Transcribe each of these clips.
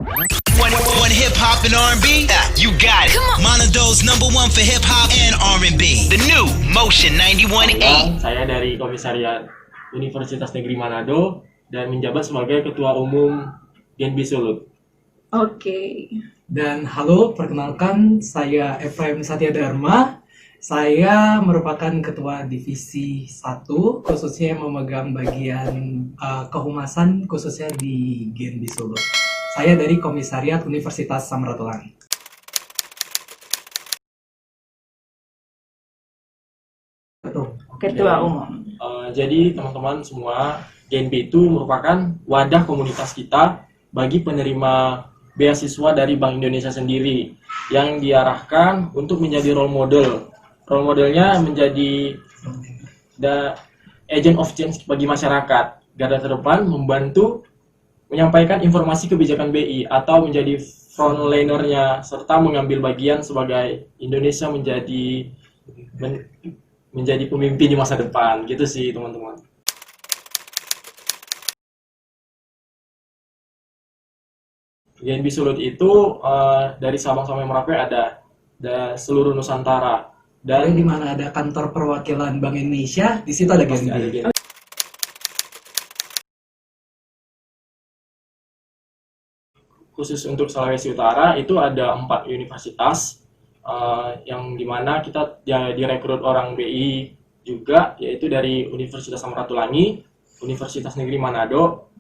One hip hop and R&B? You got it. Monado's #1 for hip hop and R&B. The new Motion 91.8. Saya dari Komisariat Universitas Negeri Manado dan menjabat sebagai Ketua Umum Genbi Sulut. Oke. Dan halo, perkenalkan saya Efraim Satya Dharma. Saya merupakan Ketua Divisi 1, khususnya memegang bagian kehumasan khususnya di Genbi Sulut. Saya dari Komisariat Universitas Samratulangi. Betul. Ketua Umum. Jadi teman-teman semua, Genbi itu merupakan wadah komunitas kita bagi penerima beasiswa dari Bank Indonesia sendiri yang diarahkan untuk menjadi role model. Role modelnya menjadi agent of change bagi masyarakat. Garda terdepan membantu menyampaikan informasi kebijakan BI atau menjadi frontliner-nya serta mengambil bagian sebagai Indonesia menjadi pemimpin di masa depan. Gitu sih teman-teman. Genbi Sulut itu dari Sabang sampai Merauke ada seluruh Nusantara. Dan di mana ada kantor perwakilan Bank Indonesia, di situ ada Genbi. Khusus untuk Sulawesi Utara itu ada 4 universitas yang dimana kita direkrut orang BI juga, yaitu dari Universitas Samratulangi, Universitas Negeri Manado,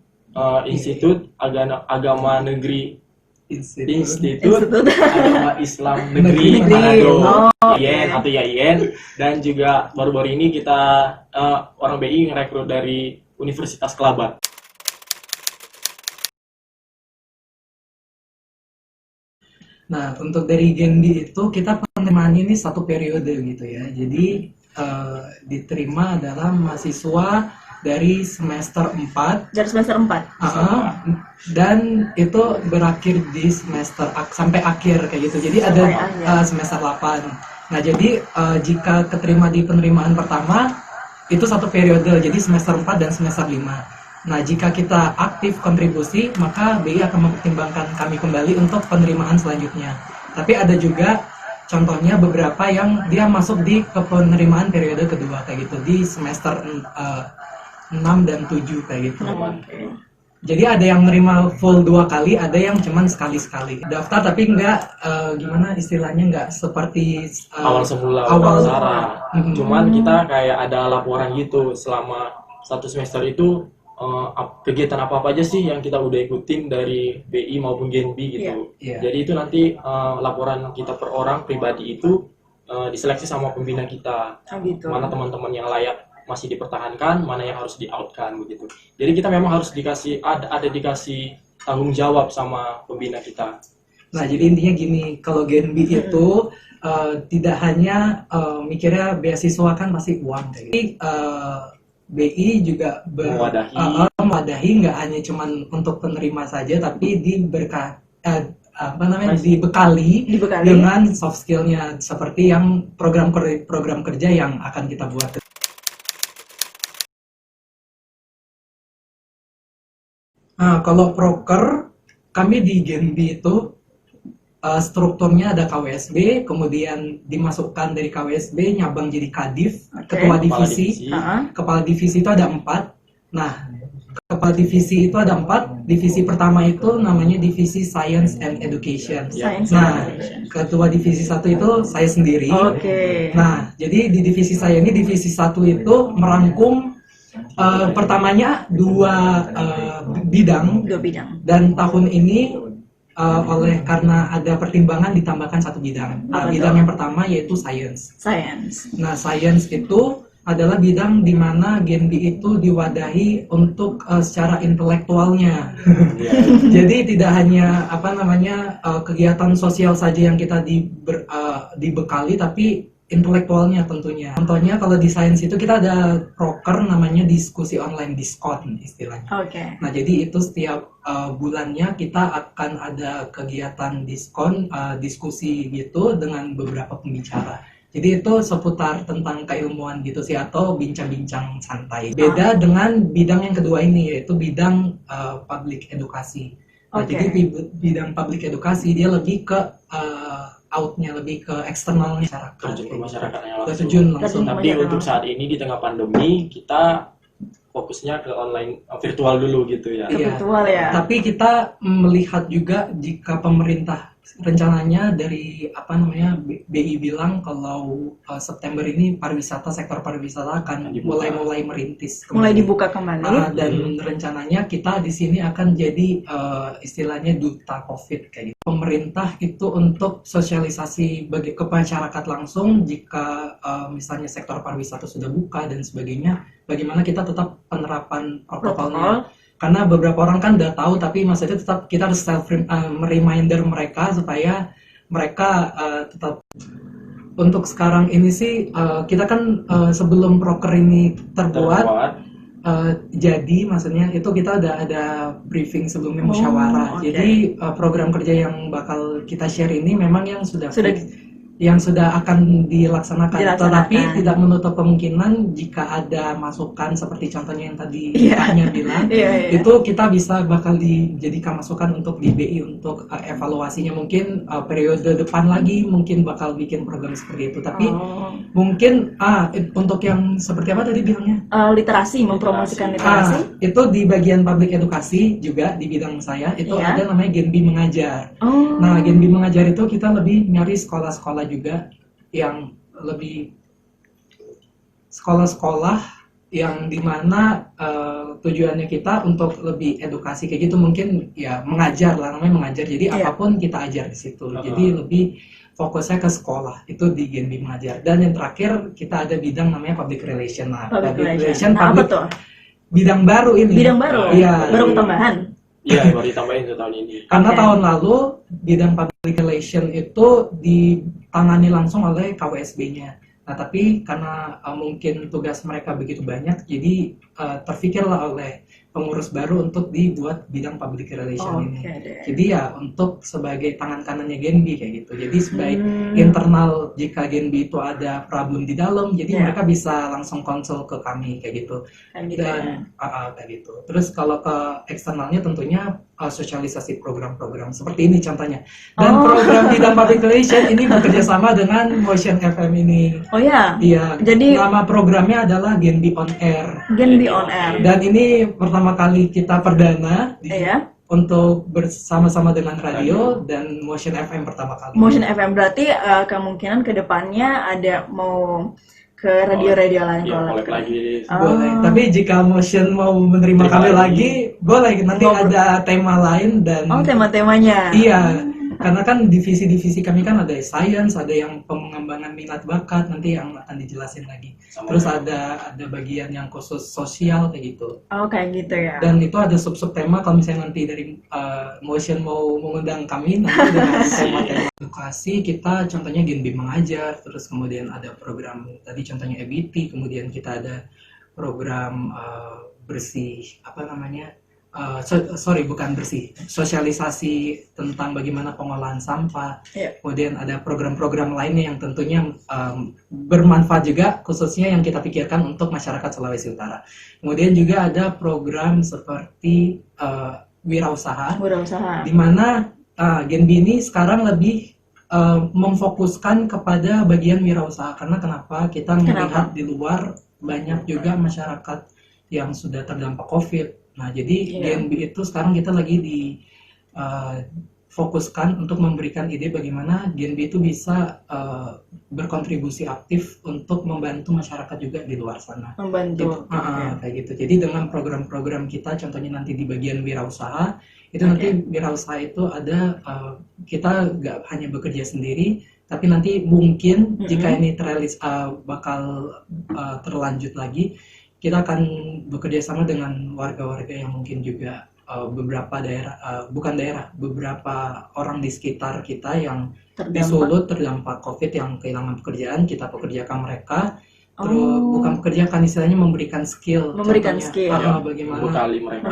Institut Agama Negeri Institut Agama Islam Negeri Manado, IAIN atau IAIN, dan juga baru-baru ini kita orang BI ngerekrut dari Universitas Kelabat. Nah, untuk dari Genbi itu kita penerimaannya ini 1 periode gitu ya. Jadi diterima adalah mahasiswa dari semester 4. Dari semester 4. Dan itu berakhir di semester sampai akhir kayak gitu. Jadi ada semester 8. Nah, jadi jika keterima di penerimaan pertama itu 1 periode, jadi semester 4 dan semester 5. Nah, jika kita aktif kontribusi, maka BI akan mempertimbangkan kami kembali untuk penerimaan selanjutnya. Tapi ada juga contohnya beberapa yang dia masuk di penerimaan periode kedua kayak gitu, di semester 6 dan 7 kayak gitu. Jadi ada yang nerima full 2 kali, ada yang cuman sekali-sekali daftar, tapi gimana istilahnya, nggak seperti awal semula Sarah. Cuman kita kayak ada laporan gitu selama 1 semester itu kegiatan apa aja sih yang kita udah ikutin dari BI maupun Genbi gitu. Jadi itu nanti laporan kita per orang pribadi itu diseleksi sama pembina kita. Mana teman-teman yang layak masih dipertahankan, mana yang harus di-out-kan begitu. Jadi kita memang harus dikasih tanggung jawab sama pembina kita. Nah, jadi intinya gini, kalau Genbi itu tidak hanya mikirnya beasiswa kan pasti uang. Jadi BI juga mewadahi nggak hanya cuman untuk penerima saja, tapi dibekali dengan soft skill-nya seperti yang program kerja yang akan kita buat. Nah, kalau proker kami di Genbi itu strukturnya ada KWSB, kemudian dimasukkan dari KWSB nyabang jadi Kadif, ketua divisi. Kepala divisi itu ada 4. Nah, kepala divisi itu ada 4. Divisi pertama itu namanya divisi Science and Education. Ketua divisi 1 itu saya sendiri. Nah, jadi di divisi saya ini, divisi 1 itu merangkum pertamanya 2 bidang. Dan tahun ini karena ada pertimbangan ditambahkan 1 bidang. Bidang yang pertama yaitu Science. Nah, Science itu adalah bidang di mana Genbi itu diwadahi untuk secara intelektualnya. Jadi tidak hanya kegiatan sosial saja yang kita dibekali, tapi intelektualnya tentunya. Contohnya kalau di Science itu kita ada proker namanya diskusi online, diskon istilahnya. Nah, jadi itu setiap bulannya kita akan ada kegiatan diskon, diskusi gitu dengan beberapa pembicara. Jadi itu seputar tentang keilmuan gitu sih, atau bincang-bincang santai. Beda dengan bidang yang kedua ini, yaitu bidang public edukasi. Nah, Oke. jadi bidang public edukasi dia lebih ke outnya, lebih ke eksternalnya masyarakat. Terjun ke masyarakatnya langsung. Terjun langsung. Terjun ke Tapi masyarakat untuk langsung. saat ini di tengah pandemi kita fokusnya ke online virtual dulu gitu ya. Iya. Virtual ya. Tapi kita melihat juga jika pemerintah rencananya dari BI bilang kalau September ini sektor pariwisata akan Dibuka. mulai merintis Mulai kembali. dibuka kembali. Dan rencananya kita di sini akan jadi istilahnya duta COVID kayak gitu. Pemerintah itu untuk sosialisasi ke masyarakat langsung jika misalnya sektor pariwisata sudah buka dan sebagainya, bagaimana kita tetap penerapan protokolnya. Karena beberapa orang kan udah tahu, tapi maksudnya tetap kita harus reminder mereka supaya mereka tetap. Untuk sekarang ini sih kita kan sebelum proker ini terbuat, jadi maksudnya itu kita ada briefing sebelumnya musyawarah. Oke. Jadi program kerja yang bakal kita share ini memang yang sudah akan dilaksanakan. Tetapi tidak menutup kemungkinan jika ada masukan seperti contohnya yang tadi Kaknya bilang, itu kita bakal dijadikan masukan untuk di BI untuk evaluasinya. Mungkin periode depan lagi mungkin bakal bikin program seperti itu. Tapi mungkin untuk yang seperti apa tadi bilangnya? Literasi, mempromosikan literasi. Itu di bagian public edukasi juga di bidang saya itu ada namanya Genbi Mengajar. Nah, Genbi Mengajar itu kita lebih nyari sekolah-sekolah juga yang lebih sekolah-sekolah yang dimana tujuannya kita untuk lebih edukasi kayak gitu, mungkin ya mengajar lah, namanya mengajar. Jadi apapun kita ajar di situ. Jadi lebih fokusnya ke sekolah itu di Genbi Mengajar. Dan yang terakhir kita ada bidang namanya public relation. Apa tuh? Bidang baru ini. Bidang baru. Iya. Baru tambahan. Iya, baru ditambahin tahun ini. Karena tahun lalu bidang public relation itu ditangani langsung oleh KWSB-nya. Nah, tapi karena mungkin tugas mereka begitu banyak, jadi terfikirlah oleh pengurus baru untuk dibuat bidang public relation ini. Jadi ya untuk sebagai tangan kanannya Genbi kayak gitu. Jadi sebagai internal jika Genbi itu ada problem di dalam, jadi mereka bisa langsung konsul ke kami kayak gitu. Dan kayak gitu. Terus kalau ke eksternalnya tentunya sosialisasi program-program seperti ini contohnya. Dan program bidang public relation ini bekerja sama dengan Motion FM ini. Oh ya. Iya. Jadi nama programnya adalah Genbi On Air. Genbi On Air. Dan ini pertama kali kita perdana untuk bersama-sama dengan radio dan Motion FM pertama kali. Motion FM berarti kemungkinan kedepannya ada mau ke radio-radio lain collab lagi. Boleh. Tapi jika Motion mau menerima kami lagi, boleh. Nanti ada tema lain dan tema-temanya. Iya. Karena kan divisi-divisi kami kan ada science, ada yang pengembangan minat bakat, nanti yang akan dijelasin lagi. Terus ada bagian yang khusus sosial kayak gitu. Oh, kayak gitu ya. Dan itu ada sub-sub tema kalau misalnya nanti dari Motion mau mengundang kami nanti dengan tema-tema edukasi, kita contohnya Genbi Mengajar, terus kemudian ada program tadi contohnya EBT, kemudian kita ada program bersih sosialisasi tentang bagaimana pengolahan sampah. Kemudian ada program-program lainnya yang tentunya bermanfaat juga, khususnya yang kita pikirkan untuk masyarakat Sulawesi Utara. Kemudian juga ada program seperti wirausaha, di mana Genbi ini sekarang lebih memfokuskan kepada bagian wirausaha. Karena kenapa? Kita melihat di luar banyak juga masyarakat yang sudah terdampak COVID. Nah, jadi Genbi itu sekarang kita lagi fokuskan untuk memberikan ide bagaimana Genbi itu bisa berkontribusi aktif untuk membantu masyarakat juga di luar sana. Membantu. Kayak gitu. Jadi dengan program-program kita, contohnya nanti di bagian wirausaha, itu nanti wirausaha itu ada kita nggak hanya bekerja sendiri, tapi nanti mungkin jika ini bakal terlanjut lagi, kita akan bekerja sama dengan warga-warga yang mungkin juga beberapa orang di sekitar kita yang di Solo terdampak COVID yang kehilangan pekerjaan, kita pekerjakan mereka. Terus bukan pekerjakan, istilahnya memberikan skill. Bagaimana Membekali mereka.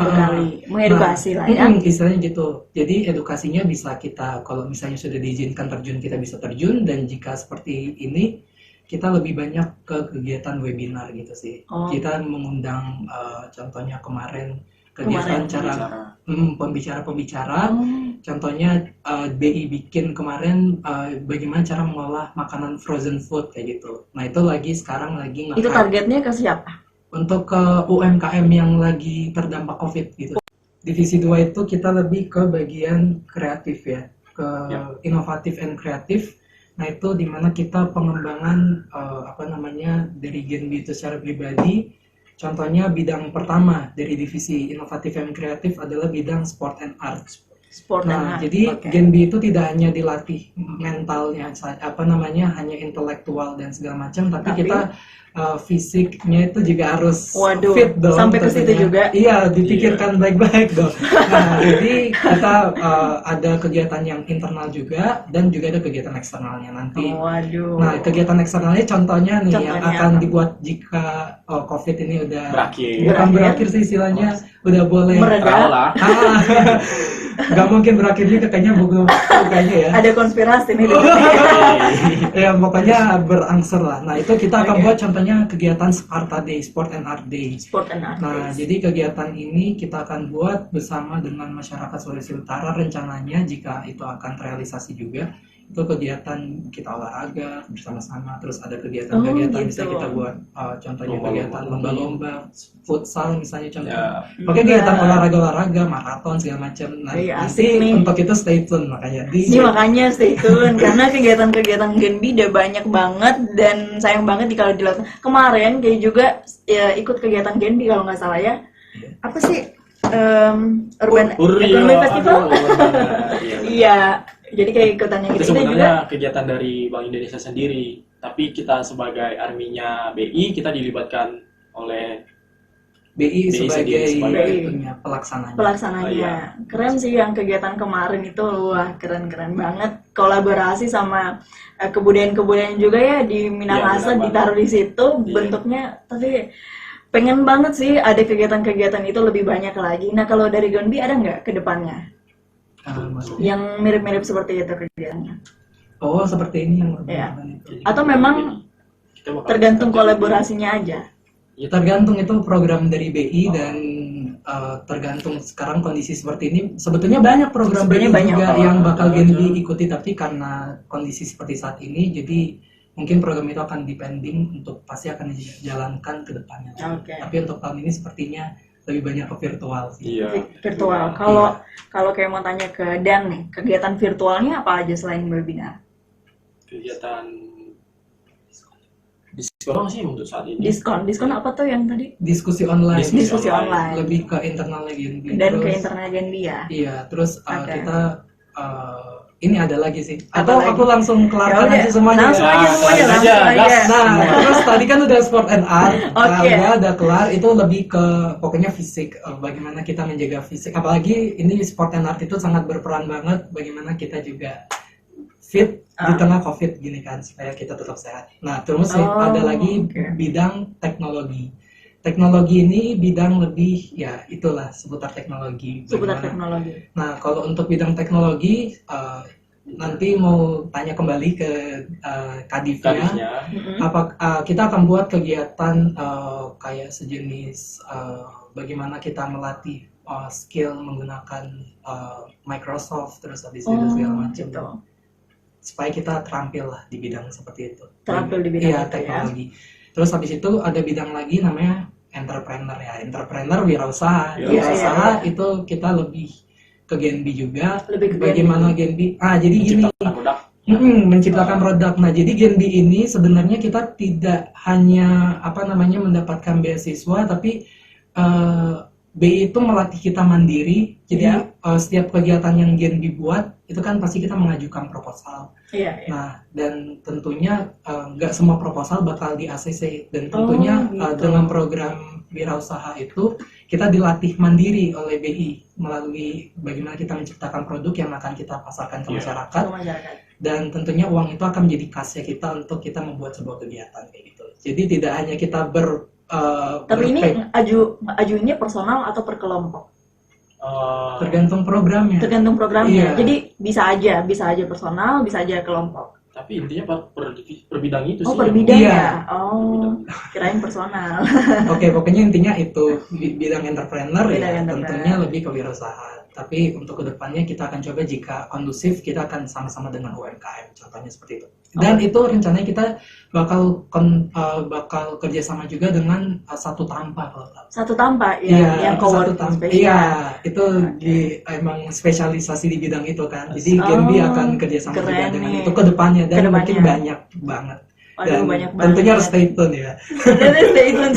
Mengedukasi lah ya. Istilahnya gitu. Jadi edukasinya bisa kita, kalau misalnya sudah diizinkan terjun, kita bisa terjun, dan jika seperti ini kita lebih banyak ke kegiatan webinar gitu sih. Kita mengundang contohnya kemarin kegiatan pembicara-pembicara. Contohnya BI bikin kemarin bagaimana cara mengolah makanan frozen food kayak gitu. Nah itu sekarang lagi Itu targetnya ke siapa? untuk ke UMKM yang lagi terdampak COVID gitu. Divisi 2 itu kita lebih ke bagian kreatif ya, ke inovatif and kreatif. Nah itu dimana kita pengembangan dari Genbi itu secara pribadi. Contohnya bidang pertama dari divisi inovatif and kreatif adalah bidang sport and art. Jadi Genbi itu tidak hanya dilatih mentalnya, hanya intelektual dan segala macam, tapi kita fisiknya itu juga harus fit dong. Sampai ke situ juga. Iya, dipikirkan baik-baik dong. Nah, jadi kita ada kegiatan yang internal juga dan juga ada kegiatan eksternalnya nanti. Nah, kegiatan eksternalnya contohnya yang akan dibuat jika COVID ini udah berakhir sih istilahnya, udah boleh mereda. Gak mungkin berakhir juga kayaknya ya. Ada konspirasi nih. Ya pokoknya berangsur lah. Nah itu kita akan buat contohnya kegiatan Sparta Day, Sport and Art Day. Nah jadi kegiatan ini kita akan buat bersama dengan masyarakat Sulawesi Utara, rencananya jika itu akan terrealisasi juga. Itu kegiatan kita olahraga bersama-sama, terus ada kegiatan-kegiatan bisa kita buat contohnya kegiatan lomba-lomba futsal misalnya contohnya. Pakai kegiatan olahraga, maraton segala macam. Nah, nanti untuk itu stay tune makanya. Makanya stay tune karena kegiatan-kegiatan Genbi udah banyak banget dan sayang banget kalau dilakukan. Kemarin kayak juga ya, ikut kegiatan Genbi kalau nggak salah ya. Apa sih? Urban Economy Festival. Iya. Jadi kayak ikutannya itu sebenarnya kegiatan dari Bank Indonesia sendiri, tapi kita sebagai arminya BI kita dilibatkan oleh BI sebagai pelaksananya. Keren sih yang kegiatan kemarin itu, wah keren banget, kolaborasi sama kebudayaan juga ya di Minahasa ditaruh di situ bentuknya, tapi pengen banget sih ada kegiatan-kegiatan itu lebih banyak lagi. Nah kalau dari Genbi ada nggak ke depannya? Yang mirip-mirip seperti itu kegiatannya. Oh, seperti ini yang Atau memang tergantung kolaborasinya aja? Ya tergantung, itu program dari BI dan tergantung sekarang kondisi seperti ini. Sebetulnya banyak program BI juga yang bakal Genbi ikuti, tapi karena kondisi seperti saat ini, jadi mungkin program itu akan depending untuk pasti akan dijalankan ke depannya. Tapi untuk tahun ini sepertinya lebih banyak ke virtual sih. Virtual. Kalau kayak mau tanya ke Dan nih, kegiatan virtualnya apa aja selain webinar? Kegiatan diskon sih untuk saat ini. Diskon apa tuh yang tadi? Diskusi online. Diskusi online. Lebih ke internal Genbi. Dan ke internal Genbi ya. Iya, terus kita ini ada lagi sih. Atau aku langsung kelarkan aja semuanya. Langsung aja. Nah, terus tadi kan udah sport and art. Udah kelar, itu lebih ke pokoknya fisik. Bagaimana kita menjaga fisik. Apalagi ini sport and art itu sangat berperan banget bagaimana kita juga fit di tengah COVID gini kan, supaya kita tetap sehat. Nah, terus ada lagi bidang teknologi. Teknologi ini bidang lebih ya itulah seputar teknologi. Nah kalau untuk bidang teknologi nanti mau tanya kembali ke Kadifnya. Kita akan buat kegiatan kayak sejenis bagaimana kita melatih skill menggunakan Microsoft terus habis itu segala macam gitu. Supaya kita terampil lah di bidang seperti itu. Terampil di bidang teknologi. Terus habis itu ada bidang lagi namanya entrepreneur wirausaha. Itu kita lebih ke Genbi juga. Bagaimana Genbi? Jadi gini. Menciptakan produk. Nah, jadi Genbi ini sebenarnya kita tidak hanya mendapatkan beasiswa, tapi BI itu melatih kita mandiri. Jadi setiap kegiatan yang Genbi buat itu kan pasti kita mengajukan proposal. Nah, dan tentunya nggak semua proposal bakal di ACC, dan tentunya dengan program wirausaha itu kita dilatih mandiri oleh BI melalui bagaimana kita menciptakan produk yang akan kita pasarkan ke masyarakat. Dan tentunya uang itu akan menjadi kasnya kita untuk kita membuat sebuah kegiatan kayak gitu. Jadi tidak hanya kita tapi ini ajunya personal atau per kelompok? Tergantung programnya. Jadi bisa aja personal, bisa aja kelompok. Tapi intinya per bidang itu Oh, sih. per bidang Iya. ya? Oh, kirain personal. Oke, pokoknya intinya itu bidang entrepreneur Bidang ya, entrepreneur. tentunya lebih kewirausahaan. Tapi untuk kedepannya kita akan coba jika kondusif kita akan sama-sama dengan UMKM, contohnya seperti itu. Dan itu rencananya kita bakal kerjasama juga dengan Satu Tampa kalau tahu. Satu Tampa ya, Iya, yang Satu coworking Tampa. space. Iya, itu emang spesialisasi di bidang itu kan. Jadi Genbi akan kerjasama juga keren dengan nih. itu ke depannya dan Kedepannya. mungkin banyak banget. Waduh, Dan banyak banget. tentunya harus stay tune ya. Stay tune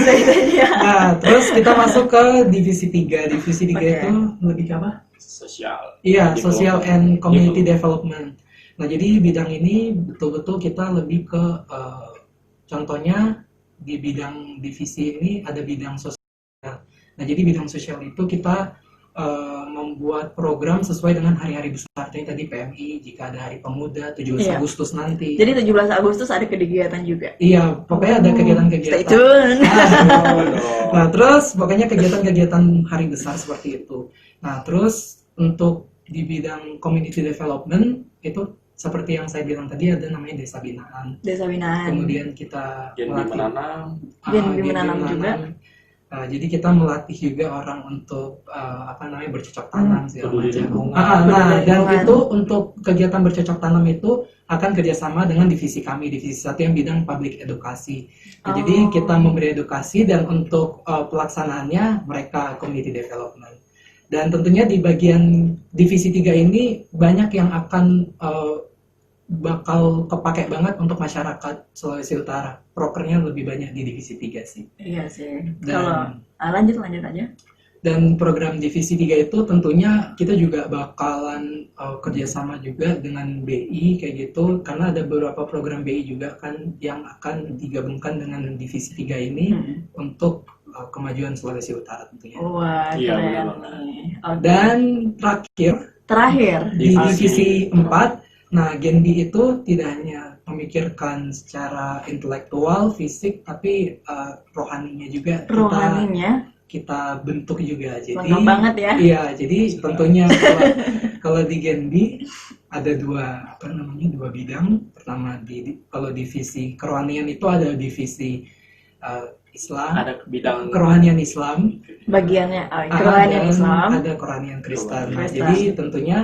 ya. Nah, terus kita masuk ke divisi 3. Divisi 3 Oke. itu lebih ke apa? Sosial. Iya, Development. social and community development. Nah, jadi bidang ini betul-betul kita lebih ke contohnya di bidang divisi ini ada bidang sosial. Nah, jadi bidang sosial itu kita membuat program sesuai dengan hari-hari besar tadi PMI, jika ada Hari Pemuda 17 Iya. Agustus nanti. Jadi 17 Agustus ada kegiatan juga. Iya, pokoknya ada Stay kegiatan-kegiatan. tune. Nah, terus pokoknya kegiatan-kegiatan hari besar seperti itu. Nah, terus untuk di bidang community development itu seperti yang saya bilang tadi ada namanya desa binaan. Desa binaan. Kemudian kita Genbi menanam. Genbi Genbi menanam juga. Jadi kita melatih juga orang untuk bercocok tanam segala Peduli macam. lingkungan. Nah, Peduli dan lingkungan. itu untuk kegiatan bercocok tanam itu akan kerjasama dengan divisi kami, divisi 1 yang bidang public edukasi. Nah, Jadi kita memberi edukasi dan untuk pelaksanaannya mereka community development. Dan tentunya di bagian divisi 3 ini banyak yang akan bakal kepake banget untuk masyarakat Sulawesi Utara. Prokernya lebih banyak di divisi 3 sih. Iya sih. Dan- Kalau lanjut aja. Dan program divisi 3 itu tentunya kita juga bakalan kerjasama juga dengan BI kayak gitu, karena ada beberapa program BI juga kan yang akan digabungkan dengan divisi 3 ini untuk kemajuan Sulawesi Utara tentunya. Wah, Iya, keren benar banget. nih. Oke. Dan terakhir di Divisi. divisi 4, nah Genbi itu tidak hanya memikirkan secara intelektual, fisik, tapi rohaninya juga Rohaninya kita bentuk juga. Jadi lengkap banget ya. iya, jadi tentunya kalau di Genbi ada dua bidang. Pertama kalau divisi kerohanian itu ada divisi Islam, Ada bidang kerohanian Islam, Bagiannya kerohanian dan Islam. ada kerohanian Kristen. Nah, Kristen. jadi tentunya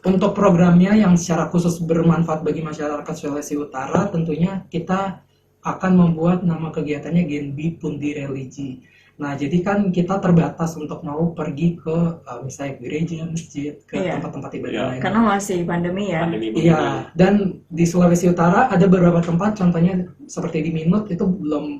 untuk programnya yang secara khusus bermanfaat bagi masyarakat Sulawesi Utara, tentunya kita akan membuat nama kegiatannya Genbi Pundi Religi. Nah, jadi kan kita terbatas untuk mau pergi ke misalnya gereja, masjid, ke Iya. tempat-tempat ibadah Iya. lain. Karena masih pandemi ya. pandemi ini. Iya, dan di Sulawesi Utara ada beberapa tempat, contohnya seperti di Minut itu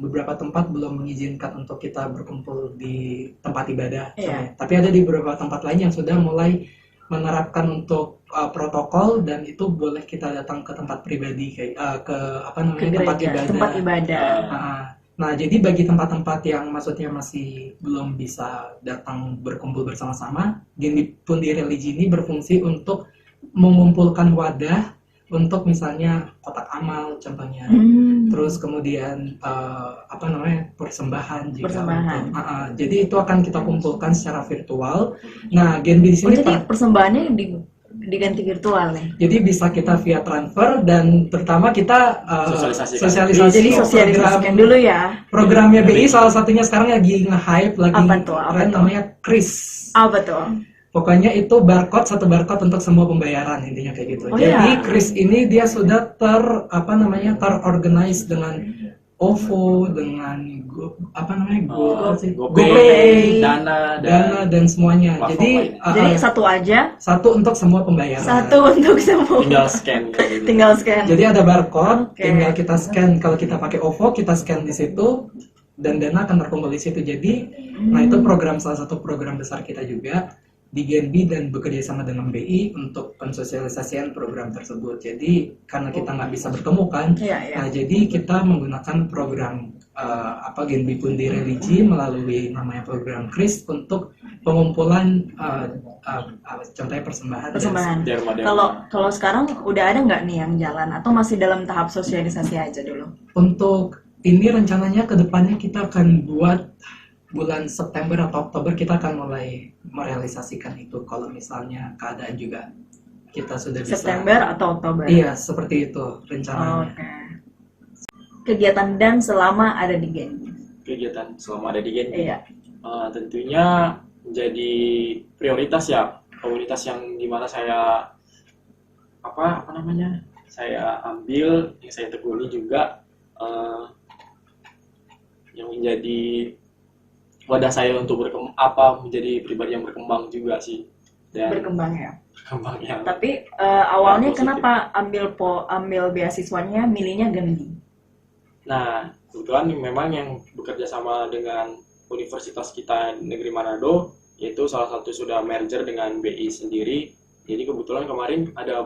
beberapa tempat belum mengizinkan untuk kita berkumpul di tempat ibadah. Iya. Contohnya. Tapi ada di beberapa tempat lain yang sudah mulai menerapkan untuk protokol dan itu boleh kita datang ke tempat pribadi kayak Ke tempat gereja, ibadah. tempat ibadah. Nah, jadi bagi tempat-tempat yang maksudnya masih belum bisa datang berkumpul bersama-sama, Genbi Pundi Religi ini berfungsi untuk mengumpulkan wadah untuk misalnya kotak amal contohnya. Terus kemudian persembahan juga. Persembahan. Jadi itu akan kita kumpulkan secara virtual. Nah, Genbi di Oh, sini jadi persembahannya diganti virtual nih. jadi bisa kita via transfer dan terutama kita Sosialisasikan. Jadi sosialisasikan dulu ya. programnya BI salah satunya sekarang lagi nge-hype lagi Apa tuh? Apa keren, tuh? namanya KRIS. Apa tuh? Pokoknya itu satu barcode untuk semua pembayaran intinya kayak gitu. Oh, Jadi iya. KRIS ini dia sudah terorganize dengan OVO, dengan GoPay, GoPay, Dana, Dana dan semuanya. platform Jadi lain. Jadi satu aja, satu untuk semua pembayaran. satu untuk semua. tinggal scan kayak gitu. Tinggal scan. Jadi ada barcode, Oke. tinggal kita scan. Kalau kita pakai OVO, kita scan di situ dan dana akan terkumpul di situ. Jadi, nah itu salah satu program besar kita juga di Genbi dan bekerja sama dengan BI untuk pensosialisasian program tersebut. Jadi karena kita nggak bisa bertemu kan, Iya, iya. nah jadi kita menggunakan program Genbi Pundi Religi melalui namanya program KRIS untuk pengumpulan contohnya persembahan. Persembahan. Derma. Kalau sekarang udah ada nggak nih yang jalan atau masih dalam tahap sosialisasi aja dulu? Untuk ini rencananya ke depannya kita akan buat bulan September atau Oktober kita akan mulai merealisasikan itu kalau misalnya keadaan juga kita sudah bisa. September atau Oktober? Iya, seperti itu rencananya. Oke. Kegiatan dan selama ada di Genbi. Kegiatan selama ada di Genbi. Iya. Tentunya menjadi prioritas ya, komunitas yang dimana saya saya ambil, yang saya tekuni juga yang menjadi wadah saya untuk menjadi pribadi yang berkembang juga sih. Dan Berkembang ya. berkembang ya. Tapi awalnya Positif. kenapa ambil beasiswanya milihnya Genbi? Nah, kebetulan memang yang bekerja sama dengan universitas kita Negeri Manado, yaitu salah satu sudah merger dengan BI sendiri. Jadi kebetulan kemarin ada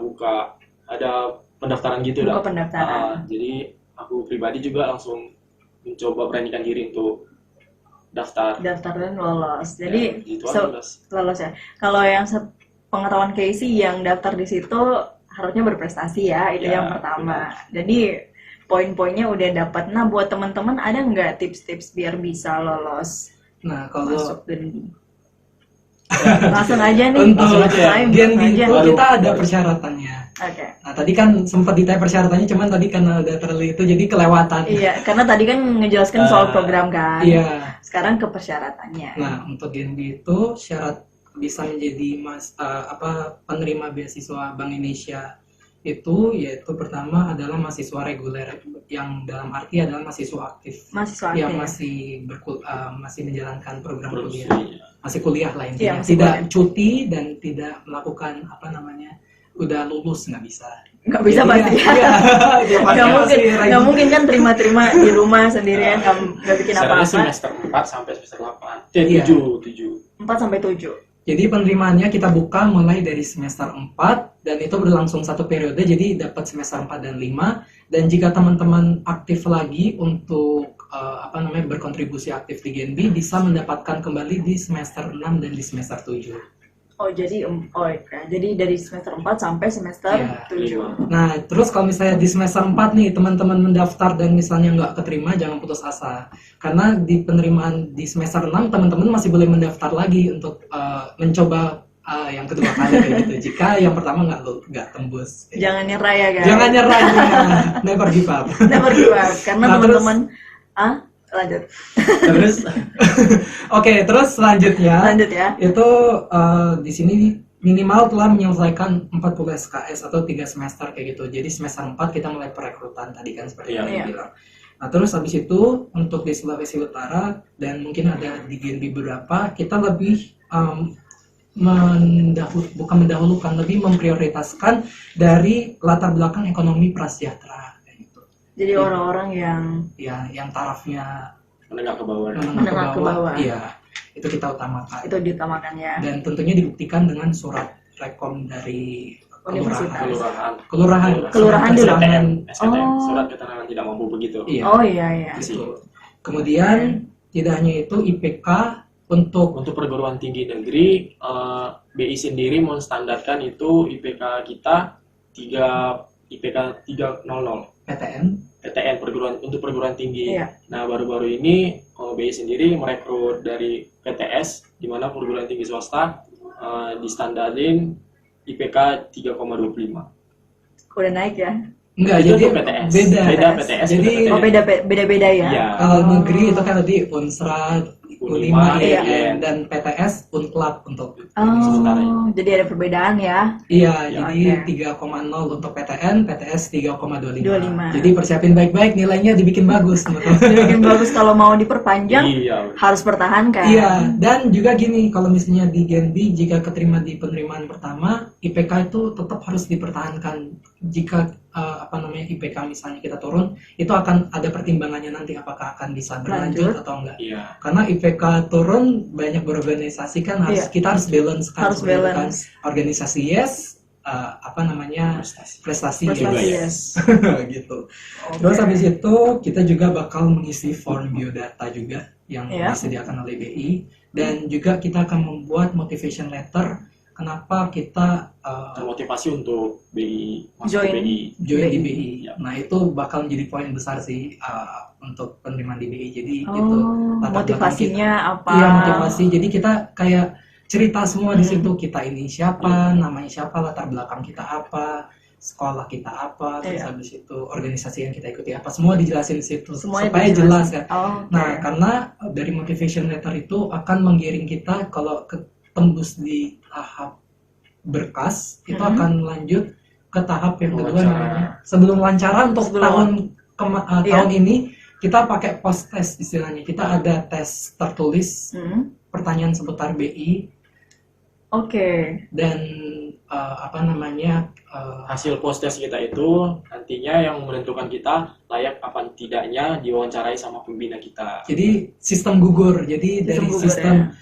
pendaftaran gitu Buka pendaftaran. jadi aku pribadi juga langsung mencoba beranikan diri untuk daftar. Dan lolos. Jadi Ya, lolos ya. Kalau yang pengetahuan Casey yang daftar di situ harusnya berprestasi ya, itu Ya, yang pertama. Jadi poin-poinnya udah dapat. Nah, buat teman-teman ada nggak tips-tips biar bisa lolos Nah, kalau masuk Genbi? Langsung aja nih. untuk Langsung aja. Genbi itu Baru- kita ada baru. persyaratannya. Oke. Nah, tadi kan sempat ditanya persyaratannya, cuman tadi karena udah terlalu itu jadi kelewatan. Iya, karena tadi kan ngejelaskan soal program kan. Iya. Sekarang ke persyaratannya. Nah, untuk Genbi itu syarat bisa menjadi penerima beasiswa Bank Indonesia itu yaitu pertama adalah mahasiswa reguler, yang dalam arti adalah mahasiswa aktif Mahasiswa yang aktif. masih menjalankan program kuliah, Produksi. masih kuliah lah Iya, intinya, masih tidak kuliah. cuti dan tidak melakukan udah lulus nggak bisa. Nggak bisa Jadi pasti. ya, iya, dia pasti Nggak mungkin, masih nggak reguler. mungkin kan terima-terima di rumah sendirian, nggak bikin Misalnya apa-apa. semester 4 sampai semester 8. Iya. 7. 4 sampai 7. Jadi penerimaannya kita buka mulai dari semester 4 dan itu berlangsung satu periode, jadi dapat semester 4 dan 5. Dan jika teman-teman aktif lagi untuk berkontribusi aktif di Genbi, bisa mendapatkan kembali di semester 6 dan di semester 7. Oh, jadi jadi dari semester 4 sampai semester Iya, 7. Nah, terus kalau misalnya di semester 4 nih teman-teman mendaftar dan misalnya nggak keterima, jangan putus asa. Karena di penerimaan di semester 6 teman-teman masih boleh mendaftar lagi untuk mencoba yang kedua kali kayak gitu. Jika yang pertama nggak tembus. Jangan nyerah ya guys. Jangan nyerah, never give up. Never give up. Karena Nah, teman-teman lanjut. Terus Oke, terus selanjutnya Lanjut ya. itu di sini minimal telah menyelesaikan 40 SKS atau 3 semester kayak gitu. Jadi semester 4 kita mulai perekrutan tadi kan seperti yang Iya. bilang. Nah, terus habis itu untuk di Sulawesi Utara dan mungkin ada di Genbi beberapa, kita lebih bukan mendahulukan, lebih memprioritaskan dari latar belakang ekonomi prasejahtera kayak gitu. Jadi orang-orang yang Ya, yang tarafnya menengah ke bawah. Menengah ke bawah. Iya, itu kita utamakan. itu diutamakan ya. Dan tentunya dibuktikan dengan surat rekom dari Universitas. Kelurahan. Kelurahan dulu. SKTM. Oh. Surat keterangan tidak mampu begitu. Iya. Oh iya. Gitu. Kemudian tidak hanya itu, IPK untuk Untuk perguruan tinggi negeri, BI sendiri menstandarkan itu IPK kita 300. PTN. PTN untuk perguruan tinggi. Iya. Nah, baru-baru ini BI sendiri merekrut dari PTS, di mana perguruan tinggi swasta distandarin IPK 3,25. Udah naik ya. Enggak, Itu jadi tuh PTS. beda. Beda PTS. Jadi beda Oh PTN. beda-beda ya. Iya. kalau negeri itu kan tadi Unsra, U5, Iya. IAIN, dan PTS Unklab untuk Sementara Oh, jadi ada perbedaan ya. Iya, Ya, jadi oke. 3,0 untuk PTN, PTS 3,25. 25. Jadi persiapin baik-baik, nilainya dibikin bagus, teman-teman. Bikin bagus kalau mau diperpanjang Iya. harus pertahankan. Iya, dan juga gini, kalau misalnya di Genbi jika keterima di penerimaan pertama, IPK itu tetap harus dipertahankan. Jika IPK misalnya kita turun, itu akan ada pertimbangannya nanti apakah akan bisa berlanjut Lanjut. atau enggak. Iya. Karena IPK turun, banyak berorganisasi kan Iya. kita harus balance kan. Harus seperti itu kan. balance. Organisasi yes, prestasi Juga Prestasi yes. gitu. Oke. Terus habis itu kita juga bakal mengisi form biodata juga yang Iya. disediakan oleh BI, dan juga kita akan membuat motivation letter kenapa kita Termotivasi untuk BI masuk Join. ke BI. join di BI. BI. Ya. Nah, itu bakal menjadi poin besar sih untuk penerimaan di BI. Jadi itu Oh, latar belakang motivasinya apa? Iya, motivasi. Jadi kita kayak cerita semua di situ, kita ini siapa, namanya siapa, latar belakang kita apa, sekolah kita apa, terus habis itu organisasi yang kita ikuti apa, semua dijelasin di situ Semuanya supaya dijelasin. jelas kan. Oke. Nah, karena dari motivation letter itu akan menggiring kita kalau tembus di tahap berkas itu akan lanjut ke tahap yang kedua Wawancara. namanya sebelum wawancara untuk tahun ini kita pakai post test istilahnya. Kita ada tes tertulis pertanyaan seputar BI. Oke. Dan Hasil post test kita itu nantinya yang menentukan kita layak apa tidaknya diwawancarai sama pembina kita. jadi sistem gugur. Jadi dari gugur, sistem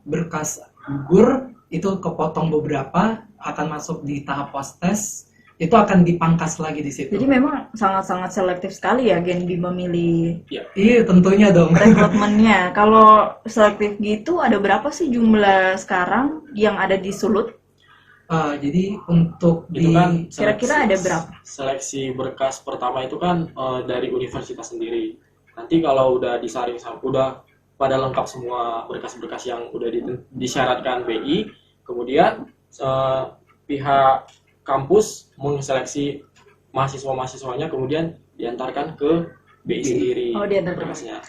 berkas gugur itu kepotong beberapa akan masuk di tahap post test, itu akan dipangkas lagi di situ. Jadi memang sangat-sangat selektif sekali ya Genbi memilih Iya, tentunya dong. rekrutmennya. Kalau selektif gitu ada berapa sih jumlah sekarang yang ada di Sulut? Jadi untuk Itu kan Kira-kira ada berapa? Seleksi berkas pertama itu kan dari universitas sendiri. Nanti kalau udah disaring udah pada lengkap semua berkas-berkas yang udah disyaratkan BI, kemudian pihak kampus menseleksi mahasiswa-mahasiswanya kemudian diantarkan ke BI sendiri Oh, diantarkan. berkasnya.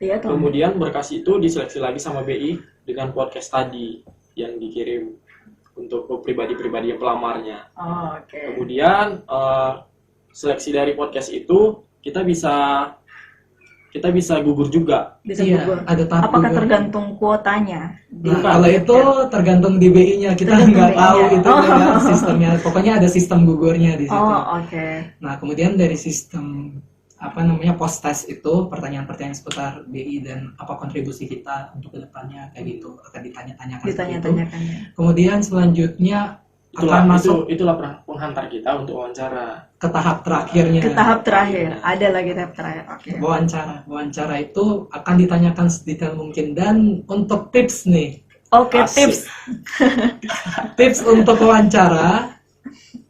Iya, Tom. Kemudian berkas itu diseleksi lagi sama BI dengan podcast tadi yang dikirim untuk pribadi-pribadi yang pelamarnya. Oh, oke. Kemudian seleksi dari podcast itu kita bisa gugur juga. Bisa iya, gugur. ada tahap Apakah gugur. tergantung kuotanya? Nah, kalau itu tergantung di BI-nya, kita Tergantung nggak tahu BI-nya. itu kayak sistemnya. Pokoknya ada sistem gugurnya di situ. Oh, oke. Nah, kemudian dari sistem post test itu pertanyaan-pertanyaan seputar BI dan apa kontribusi kita untuk kedepannya kayak gitu akan ditanya-tanyakan seperti itu. Ditanya-tanyakannya. Kemudian selanjutnya akan masuk itulah penghantar kita untuk wawancara. ke tahap terakhirnya. Ke tahap terakhir. Ada lagi tahap terakhir. Oke. Wawancara itu akan ditanyakan sedetail mungkin. Dan untuk tips nih, Oke, Asik. tips. untuk wawancara.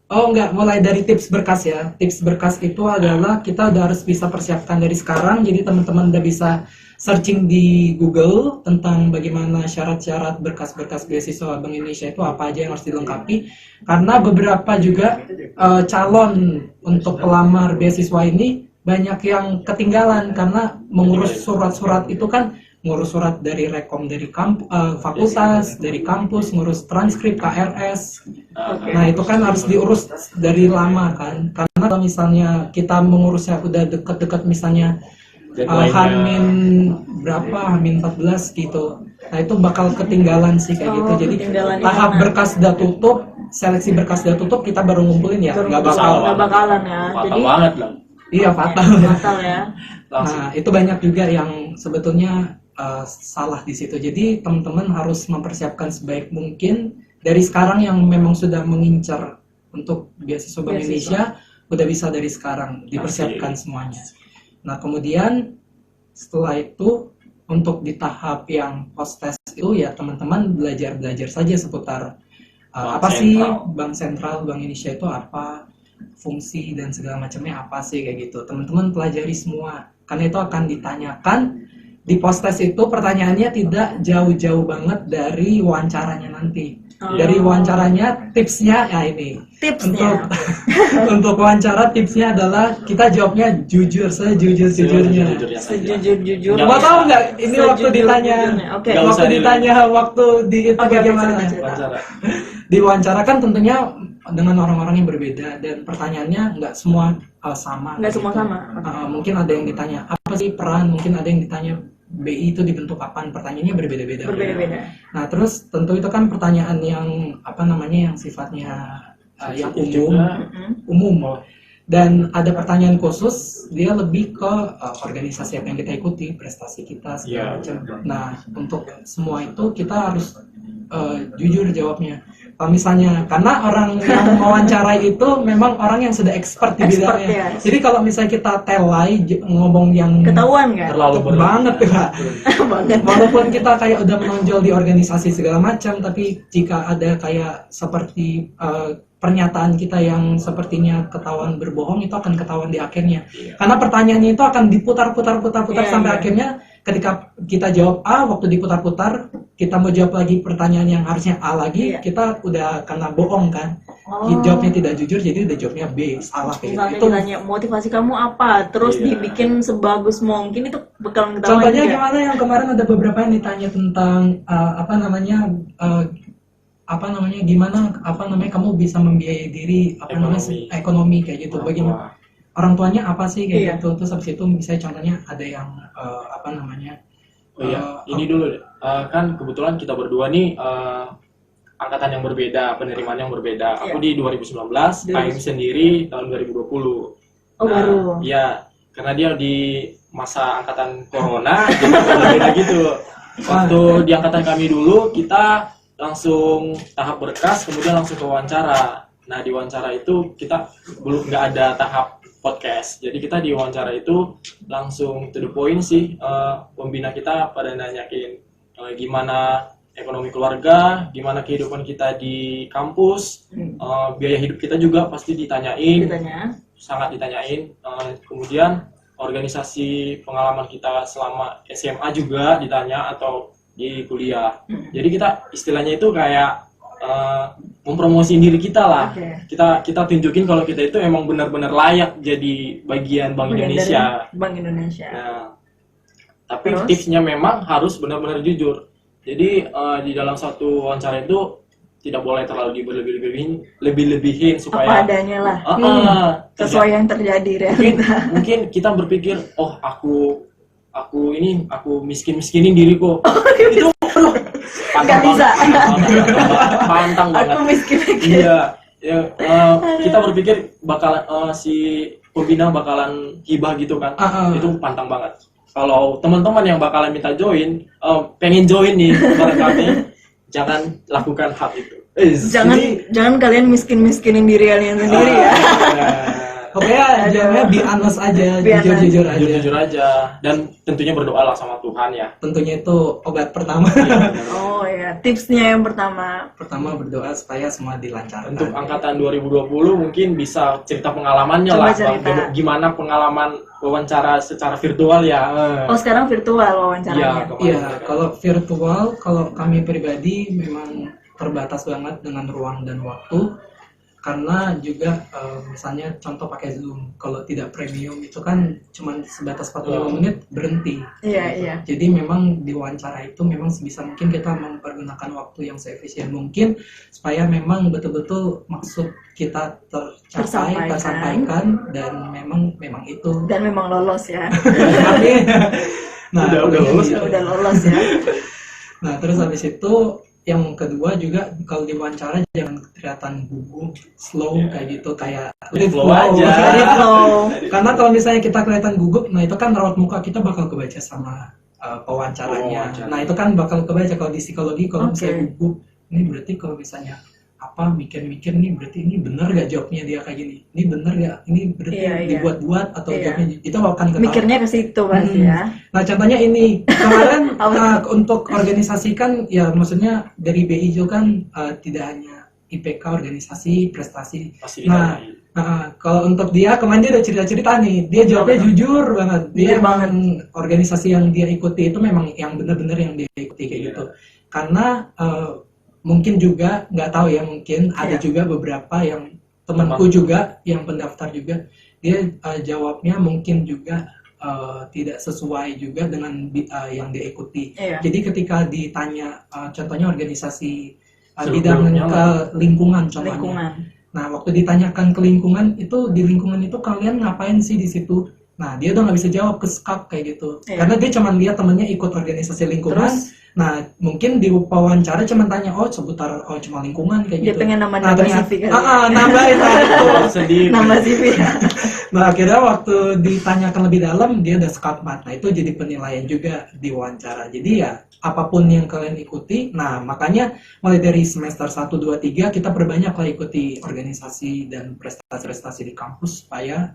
Oh enggak, mulai dari tips berkas ya. Tips berkas itu adalah kita udah harus bisa persiapkan dari sekarang. Jadi teman-teman udah bisa searching di Google tentang bagaimana syarat-syarat berkas-berkas beasiswa Bank Indonesia itu apa aja yang harus dilengkapi. Karena beberapa juga calon untuk pelamar beasiswa ini banyak yang ketinggalan karena mengurus surat-surat itu kan ngurus surat dari rekom dari fakultas, dari kampus, ngurus transkrip KRS. Nah itu kan harus diurus dari lama kan. Karena kalau misalnya kita mengurusnya udah deket-deket misalnya Hamin berapa, Hamin 14 gitu. Nah itu bakal ketinggalan sih kayak gitu. Jadi ketinggalan tahap gimana? berkas udah tutup, seleksi berkas udah tutup, kita baru ngumpulin ya. Nggak bakalan ya. Fatal Jadi banget lah. Iya fatal. fatal ya. Langsung. Nah itu banyak juga yang sebetulnya salah di situ. Jadi teman-teman harus mempersiapkan sebaik mungkin dari sekarang yang memang sudah mengincar untuk beasiswa Bank Indonesia, udah bisa dari sekarang dipersiapkan semuanya. Nah kemudian setelah itu untuk di tahap yang post test itu ya teman-teman belajar saja seputar apa sih Bank Sentral Bank Indonesia itu apa, fungsi dan segala macamnya apa sih kayak gitu. Teman-teman pelajari semua karena itu akan ditanyakan di post test itu. Pertanyaannya tidak jauh-jauh banget dari wawancaranya nanti. Dari wawancaranya tipsnya ya ini. Tipsnya. Untuk wawancara tipsnya adalah kita jawabnya jujur, sejujur-jujurnya. Sejujur-jujurnya. Mau tahu nggak ini waktu ditanya, Oke. Nggak usah waktu di itu Oke, bagaimana? cerita. Wawancara. Di wawancara kan tentunya dengan orang-orang yang berbeda dan pertanyaannya nggak semua sama. Nggak semua gitu. sama. Mungkin ada yang ditanya apa sih peran, mungkin ada yang ditanya BI itu dibentuk kapan, pertanyaannya berbeda-beda. Berbeda-beda. Nah terus tentu itu kan pertanyaan yang yang sifatnya yang umum. Dan ada pertanyaan khusus, dia lebih ke organisasi apa yang kita ikuti, prestasi kita segala macam. Nah untuk semua itu kita harus jujur jawabnya. Kalau misalnya karena orang yang mewawancarai itu memang orang yang sudah expert di bidangnya. Ya. Jadi kalau misalnya kita telai ngomong yang Ketahuan nggak? Terlalu banget ya. Banget. Walaupun kita kayak udah menonjol di organisasi segala macam, tapi jika ada kayak seperti pernyataan kita yang sepertinya ketahuan berbohong itu akan ketahuan di akhirnya. Iya. Karena pertanyaannya itu akan diputar-putar Iya, sampai iya. akhirnya ketika kita jawab A, waktu diputar-putar kita mau jawab lagi pertanyaan yang harusnya A lagi, Iya. kita udah kena bohong kan. Oh. Jawabnya tidak jujur jadi udah jawabnya B, salah kayak Misalnya gitu. Itu ditanya motivasi kamu apa, terus Iya. dibikin sebagus mungkin itu bakal ngetawain contohnya juga. gimana yang kemarin ada beberapa yang ditanya tentang gimana kamu bisa membiayai diri ekonomi kayak gitu. Bagaimana orang tuanya apa sih kayak Iya. gitu. Terus habis itu misalnya contohnya ada yang Oh iya, ini dulu deh. Kan kebetulan kita berdua nih angkatan yang berbeda, penerimaan yang berbeda. Aku di 2019, Kaim sendiri tahun 2020. Oh, baru. Iya, karena dia di masa angkatan corona, jadi berbeda gitu. Waktu di angkatan kami dulu, kita langsung tahap berkas, kemudian langsung ke wawancara. Nah, di wawancara itu kita belum nggak ada tahap podcast. Jadi kita di wawancara itu langsung to the point sih. Pembina kita pada nanyakin gimana ekonomi keluarga, gimana kehidupan kita di kampus, biaya hidup kita juga pasti ditanyain, sangat ditanyain. Kemudian organisasi pengalaman kita selama SMA juga ditanya atau di kuliah. Jadi kita istilahnya itu kayak mempromosiin diri kita lah. Kita tunjukin kalau kita itu emang benar-benar layak jadi bagian Bank Indonesia. Bank Indonesia. Nah, tapi tipsnya memang harus benar-benar jujur. Jadi di dalam satu wawancara itu tidak boleh terlalu lebih-lebihin supaya apa adanya lah. Sesuai yang terjadi realita. Mungkin kita berpikir, oh aku miskin-miskinin diriku. Itu Nggak bisa. Pantang banget. Aku miskin. Iya. Kita berpikir bakalan si pembina bakalan hibah gitu kan. Itu pantang banget. Kalau teman-teman yang bakalan minta join, pengen join nih bareng kami, jangan lakukan hal itu. Jangan kalian miskin-miskinin diri kalian sendiri ya. Pokoknya jawabnya be honest aja, jujur aja. Dan tentunya berdoalah sama Tuhan ya. Tentunya itu obat pertama. Oh ya, tipsnya yang pertama. Pertama berdoa supaya semua dilancarkan. Untuk angkatan 2020 mungkin bisa cerita pengalamannya. Coba lah, cerita. gimana pengalaman wawancara secara virtual ya. Oh, sekarang virtual wawancaranya. Iya, kalau virtual, kalau kami pribadi memang terbatas banget dengan ruang dan waktu. Karena juga misalnya contoh pakai Zoom, kalau tidak premium itu kan cuma sebatas 45 menit berhenti. Iya. Jadi memang di wawancara itu memang sebisa mungkin kita mempergunakan waktu yang seefisien mungkin supaya memang betul-betul maksud kita tersampaikan dan memang itu. Dan memang lolos ya. Nah, udah lolos. Udah lolos ya. Nah, terus habis itu yang kedua juga kalau diwawancara jangan kelihatan gugup, slow kayak gitu, kayak flow aja. Karena kalau misalnya kita kelihatan gugup, nah itu kan raut muka kita bakal kebaca sama pewawancaranya. Nah itu kan bakal kebaca kalau di psikologi kalau misalnya gugup, ini berarti kalau misalnya mikir-mikir nih berarti ini benar gak jawabnya dia kayak gini, ini benar gak, ini berarti dibuat-buat atau jawabnya itu akan ketahuan. Mikirnya ke situ pasti ya. Nah contohnya ini kemarin untuk organisasi kan ya maksudnya dari BI juga kan tidak hanya IPK organisasi prestasi. Kalau untuk dia kemarin dia udah cerita-cerita nih, dia jawabnya jujur banget. Dia emang organisasi yang dia ikuti itu memang yang benar-benar yang dia ikuti kayak gitu. Karena mungkin juga nggak tahu ya, mungkin ada juga beberapa yang temanku juga yang pendaftar juga dia jawabnya mungkin juga tidak sesuai juga dengan yang dia ikuti. Jadi ketika ditanya contohnya organisasi bidang ke lingkungan contohnya. Nah waktu ditanyakan ke lingkungan itu, di lingkungan itu kalian ngapain sih di situ? Nah dia udah nggak bisa jawab, ke skap kayak gitu. Karena dia cuma lihat temennya ikut organisasi lingkungan. Nah mungkin di wawancara cuma tanya seputar cuma lingkungan kayak gitu. Dia pengen nambah CV kan? Nambahin sedih. Nambah CV. Nah akhirnya waktu ditanyakan lebih dalam dia udah skakmat. Nah itu jadi penilaian juga di wawancara. Jadi ya apapun yang kalian ikuti, nah makanya mulai dari semester 1, 2, 3 kita perbanyaklah ikuti organisasi dan prestasi-prestasi di kampus supaya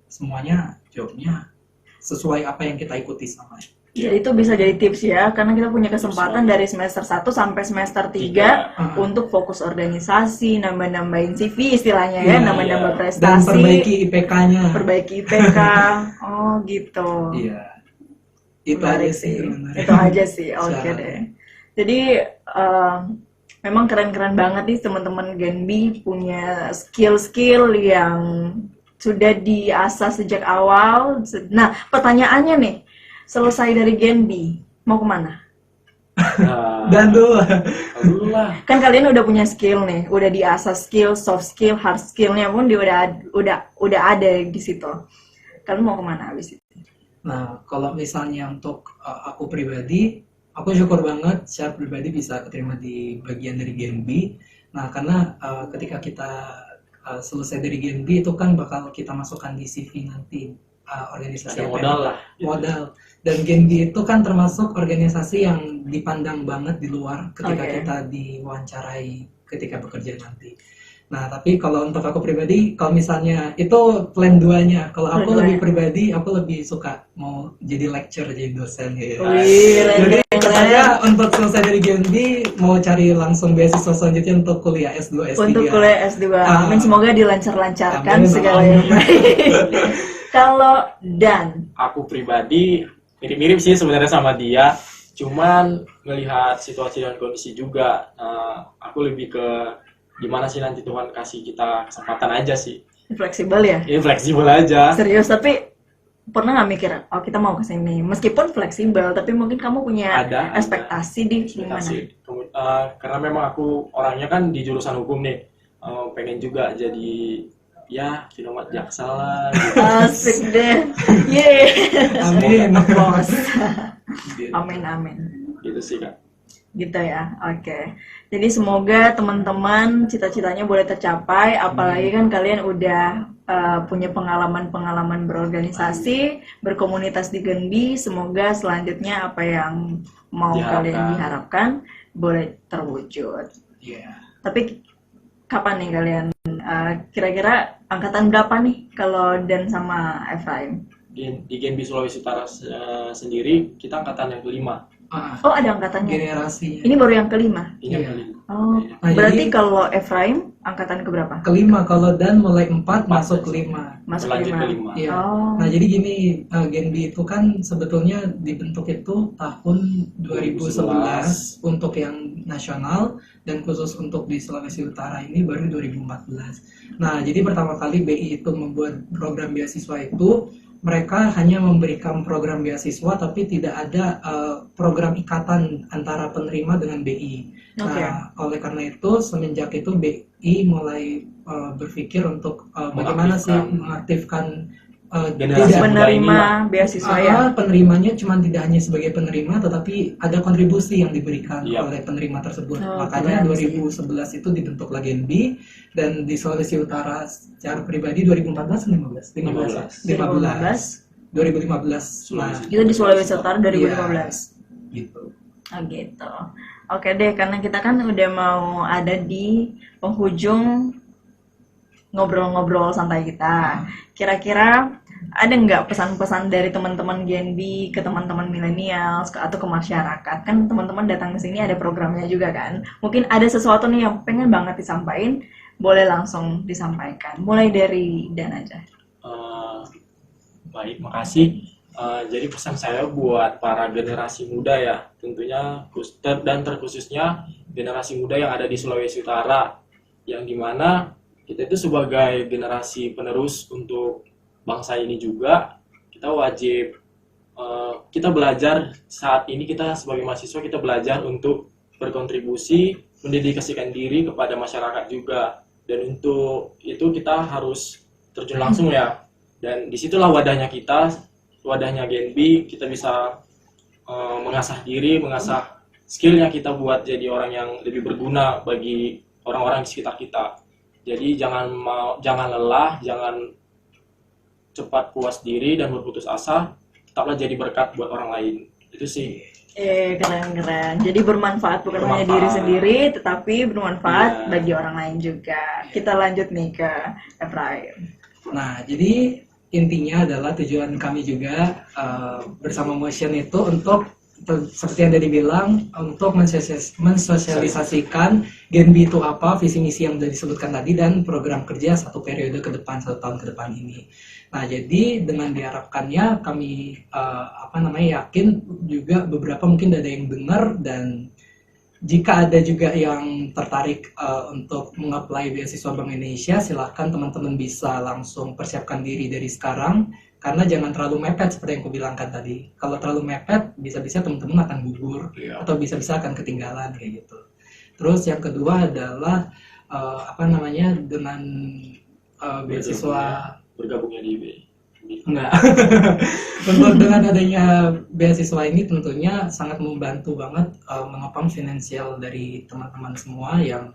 semuanya jawabnya sesuai apa yang kita ikuti sama. Jadi itu bisa jadi tips ya, karena kita punya kesempatan dari semester 1 sampai semester 3 untuk fokus organisasi, nambah-nambahin CV istilahnya ya, nambah-nambah Dan prestasi, perbaiki IPK-nya. perbaiki IPK. Oh gitu. Iya. Itu Menarik aja sih. Itu aja sih, oke Syaratnya. deh. Jadi memang keren-keren banget nih teman-teman Genbi punya skill-skill yang sudah diasah sejak awal. Nah, pertanyaannya nih, selesai dari Genbi, mau kemana? Nah, Dan tuh alhamdulillah. Kan kalian udah punya skill nih, udah diasah skill, soft skill, hard skillnya pun udah ada di situ. Kalian mau kemana abis itu? Nah, kalau misalnya untuk aku pribadi, aku syukur banget secara pribadi bisa keterima di bagian dari Genbi. Nah, karena ketika kita selesai dari Genbi itu kan bakal kita masukkan di CV nanti organisasi Ada apa modal yang- lah. modal. Dan Genbi itu kan termasuk organisasi yang dipandang banget di luar ketika Oke. kita diwawancarai ketika bekerja nanti. Nah, tapi kalau untuk aku pribadi, kalau misalnya itu plan 2-nya. Kalau aku Plan lebih 2-nya. pribadi, aku lebih suka mau jadi lecturer, jadi dosen gitu. Wih, Jadi keren. saya untuk selesai dari Genbi mau cari langsung beasiswa selanjutnya untuk kuliah S2, S3. Untuk kuliah S2. Amin, semoga dilancar-lancarkan Amin, segala amin. yang baik. Kalau Dan, Aku pribadi mirip-mirip sih sebenarnya sama dia, cuman melihat situasi dan kondisi juga, aku lebih ke gimana sih nanti Tuhan kasih kita kesempatan aja sih. fleksibel ya? Ini fleksibel aja. Serius, tapi pernah nggak mikir, oh kita mau kesini, meskipun fleksibel, tapi mungkin kamu punya Ada. ekspektasi di gimana? Karena memang aku orangnya kan di jurusan hukum nih, pengen juga jadi ya dinomat jaksa lah gitu. Asik deh, yeay, Amin. bos. Amin, amin. Gitu sih Kak. Gitu ya, oke. Jadi semoga teman-teman cita-citanya boleh tercapai, apalagi kan kalian udah punya pengalaman-pengalaman berorganisasi, berkomunitas di Genbi. Semoga selanjutnya apa yang mau kalian diharapkan boleh terwujud. Iya. Tapi kapan nih kalian? Kira-kira angkatan berapa nih kalau Dan sama Efraim? Di Genbi Sulawesi Utara sendiri kita angkatan yang kelima. Oh, ada angkatannya. Generasinya. Ini baru yang kelima. Ini yang Iya. kelima. Oh, Nah, berarti jadi- kalau Efraim angkatan keberapa? Kelima, kalau Dan mulai 4 masuk 5. Masuk Berlanjut kelima. ke lima. Iya. Oh. Nah, jadi gini, Genbi itu kan sebetulnya dibentuk itu tahun 2011 untuk yang nasional, dan khusus untuk di Sulawesi Utara ini baru 2014. Nah, jadi pertama kali BI itu membuat program beasiswa itu, mereka hanya memberikan program beasiswa tapi tidak ada program ikatan antara penerima dengan BI. Oke. Nah, oleh karena itu semenjak itu BI mulai berpikir untuk bagaimana sih mengaktifkan Generasi tidak muda ini Penerima lah. beasiswa ya. penerimanya cuma tidak hanya sebagai penerima tetapi ada kontribusi yang diberikan Iya. oleh penerima tersebut. Oh, Makanya keren sih. 2011 itu dibentuklah Genbi, dan di Sulawesi Utara secara pribadi 2014 15. 2015. Nah, Itu di Sulawesi Utara 2015. gitu. Oh gitu. Oke deh, karena kita kan udah mau ada di penghujung ngobrol-ngobrol santai kita. Kira-kira ada nggak pesan-pesan dari teman-teman Genbi ke teman-teman milenial atau ke masyarakat? Kan teman-teman datang ke sini ada programnya juga kan. Mungkin ada sesuatu nih yang pengen banget disampaikan, boleh langsung disampaikan. Mulai dari Dan aja. Baik, makasih. Jadi pesan saya buat para generasi muda ya, tentunya dan terkhususnya generasi muda yang ada di Sulawesi Utara, yang dimana kita itu sebagai generasi penerus untuk bangsa ini juga, kita wajib, kita belajar saat ini, kita sebagai mahasiswa kita belajar untuk berkontribusi, mendedikasikan diri kepada masyarakat juga, dan untuk itu kita harus terjun langsung ya, dan disitulah wadahnya kita, wadahnya Genbi, kita bisa mengasah diri, mengasah skillnya kita buat jadi orang yang lebih berguna bagi orang-orang di sekitar kita. Jadi jangan lelah, jangan cepat puas diri dan berputus asa, tetaplah jadi berkat buat orang lain. Itu sih. Keren-keren. Jadi bermanfaat bukan hanya Bermanfaat. diri sendiri, tetapi bermanfaat Iya. bagi orang lain juga. Kita lanjut nih ke Efraim. Nah, jadi intinya adalah tujuan kami juga bersama Motion itu untuk seperti yang tadi bilang, untuk mensosialisasikan Genbi itu apa, visi misi yang sudah disebutkan tadi, dan program kerja 1 periode ke depan, 1 tahun ke depan ini. Nah, jadi dengan diharapkannya kami yakin juga beberapa mungkin ada yang dengar, dan jika ada juga yang tertarik untuk mengapply beasiswa Bank Indonesia, silahkan teman-teman bisa langsung persiapkan diri dari sekarang, karena jangan terlalu mepet seperti yang aku bilangkan tadi. Kalau terlalu mepet, bisa-bisa teman-teman akan gugur, atau bisa-bisa akan ketinggalan kayak gitu. Terus yang kedua adalah dengan beasiswa bergabungnya di BI. Enggak. Untuk dengan adanya beasiswa ini tentunya sangat membantu banget menopang finansial dari teman-teman semua yang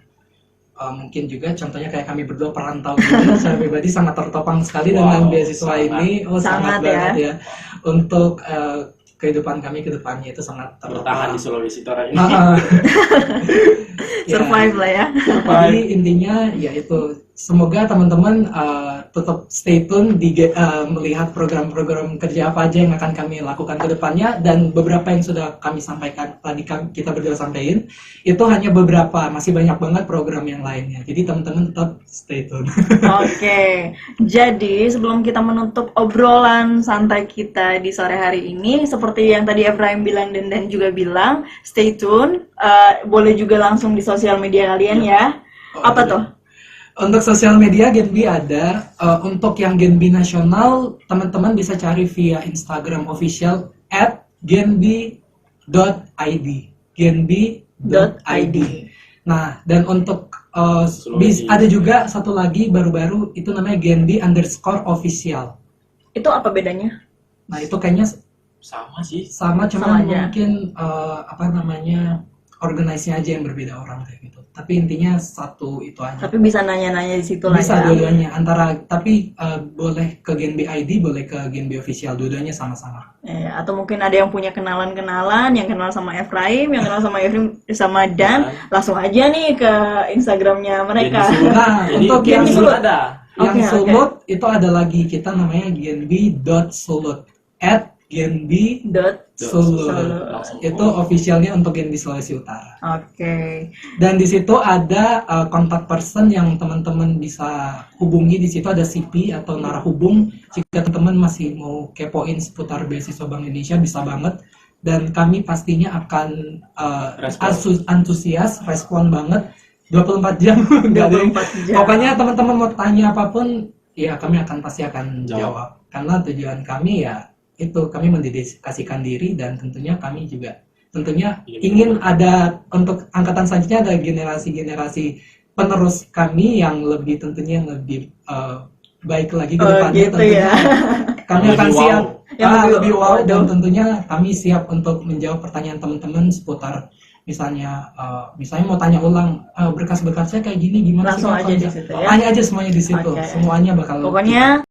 mungkin juga contohnya kayak kami berdua perantau juga, saya pribadi sangat tertopang sekali dengan beasiswa ini. Sangat banget ya. Untuk kehidupan kami ke depannya itu sangat bertahan di Sulawesi Utara ini. Survive lah ya. Jadi intinya ya itu, semoga teman-teman tetap stay tune melihat program-program kerja apa aja yang akan kami lakukan ke depannya, dan beberapa yang sudah kami sampaikan tadi, kita berdua sampaikan itu hanya beberapa, masih banyak banget program yang lainnya. Jadi teman-teman tetap stay tune. Oke, jadi sebelum kita menutup obrolan santai kita di sore hari ini, seperti yang tadi Efraim bilang dan juga bilang, stay tune. Boleh juga langsung di sosial media kalian ya. Apa tuh? Untuk sosial media Genbi ada. Untuk yang Genbi nasional, teman-teman bisa cari via Instagram official @genbi.id. genbi.id. Nah, dan untuk ada juga satu lagi baru-baru, itu namanya Genbi_official. Itu apa bedanya? Nah, itu kayaknya Sama sih. sama, Sama cuman aja. mungkin organize-nya aja yang berbeda orang kayak gitu. Tapi intinya satu itu aja. Tapi bisa nanya-nanya di situ lah Bisa ya. dua-duanya, tapi boleh ke Genbi ID, boleh ke Genbi official, dua-duanya sama-sama. Atau mungkin ada yang punya kenalan-kenalan, yang kenal sama Efraim, yang kenal sama Efraim sama Dan, langsung aja nih ke Instagramnya mereka. Nah, untuk yang Genbi Sulut. ada. Oke. Sulut itu ada lagi, kita namanya genbi.sulut @genbi.sulut. Sulut. Itu officialnya untuk Genbi Sulawesi Utara. Oke. Dan di situ ada kontak person yang teman-teman bisa hubungi. Di situ ada CP atau narahubung. Jika teman-teman masih mau kepoin seputar beasiswa Bank Indonesia, bisa banget. Dan kami pastinya akan antusias, respon banget. 24 jam. 24 jam. Pokoknya teman-teman mau tanya apapun, ya kami pasti akan jawab. Karena tujuan kami ya itu, kami mendedikasikan diri, dan tentunya kami juga ingin ada, untuk angkatan selanjutnya ada generasi-generasi penerus kami yang lebih baik lagi ke depannya. Gitu tentunya ya. kami Yang akan lebih siap lebih wow, waduh. dan tentunya kami siap untuk menjawab pertanyaan teman-teman seputar misalnya mau tanya ulang berkas-berkasnya kayak gini, gimana Langsung sih aja kalau di bisa? situ ya. Tanya aja semuanya di situ. Oke. Semuanya bakal Pokoknya